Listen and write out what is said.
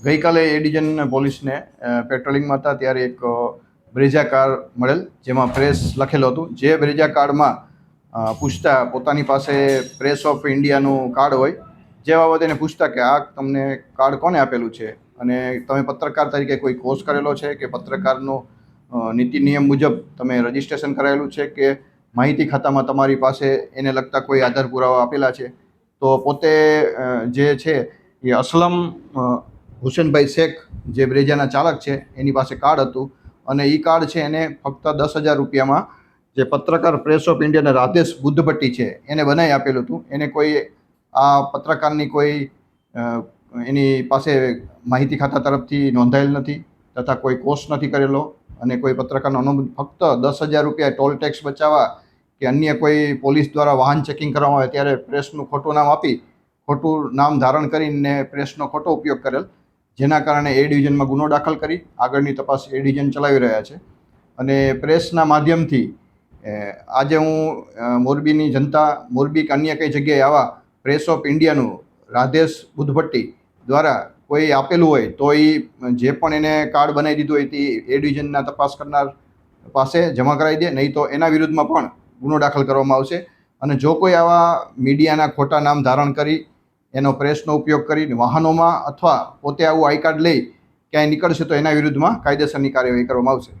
ગઈકાલે એ ડિવિઝન પોલીસને પેટ્રોલિંગમાં હતા ત્યારે એક બ્રેઝા કાર મળેલ, જેમાં પ્રેસ લખેલું હતું. જે બ્રેઝા કાર્ડમાં પૂછતા પોતાની પાસે પ્રેસ ઓફ ઇન્ડિયાનું કાર્ડ હોય, જે બાબતે એને પૂછતા કે આ તમને કાર્ડ કોને આપેલું છે અને તમે પત્રકાર તરીકે કોઈ કોર્સ કરેલો છે કે પત્રકારનો નીતિ નિયમ મુજબ તમે રજિસ્ટ્રેશન કરાયેલું છે કે માહિતી ખાતામાં તમારી પાસે એને લગતા કોઈ આધાર પુરાવા આપેલા છે. તો પોતે જે છે એ અસલમ હુસેનભાઈ શેખ, જે બ્રેઝાના ચાલક છે, એની પાસે કાર્ડ હતું અને એ કાર્ડ છે એને ફક્ત 10,000 રૂપિયામાં જે પત્રકાર પ્રેસ ઓફ ઇન્ડિયાના રાધેશ બુદ્ધભટ્ટી છે એને બનાવી આપેલું હતું. એને કોઈ આ પત્રકારની કોઈ એની પાસે માહિતી ખાતા તરફથી નોંધાયેલ નથી તથા કોઈ કોર્સ નથી કરેલો અને કોઈ પત્રકારનો અનુબંધ, ફક્ત 10,000 રૂપિયા ટોલ ટેક્સ બચાવવા કે અન્ય કોઈ પોલીસ દ્વારા વાહન ચેકિંગ કરવામાં આવે ત્યારે પ્રેસનું ખોટું નામ આપી, ખોટું નામ ધારણ કરીને પ્રેસનો ખોટો ઉપયોગ કરેલ, જેના કારણે એ ડિવિઝનમાં ગુનો દાખલ કરી આગળની તપાસ એ ડિવિઝન ચલાવી રહ્યા છે. અને પ્રેસના માધ્યમથી આજે હું મોરબીની જનતા, મોરબી કે અન્ય કઈ જગ્યાએ આવા પ્રેસ ઓફ ઇન્ડિયાનું રાધેશ બુદ્ધભટ્ટી દ્વારા કોઈ આપેલું હોય તો એ જે પણ એને કાર્ડ બનાવી દીધું હોય તે એ ડિવિઝનના તપાસ કરનાર પાસે જમા કરાવી દે, નહીં તો એના વિરુદ્ધમાં પણ ગુનો દાખલ કરવામાં આવશે. અને જો કોઈ આવા મીડિયાના ખોટા નામ ધારણ કરી એનો પ્રેસનો ઉપયોગ કરીને વાહનોમાં અથવા પોતે આવું આઈ કાર્ડ લઈ ક્યાંય નીકળશે તો એના વિરુદ્ધમાં કાયદેસરની કાર્યવાહી કરવામાં આવશે.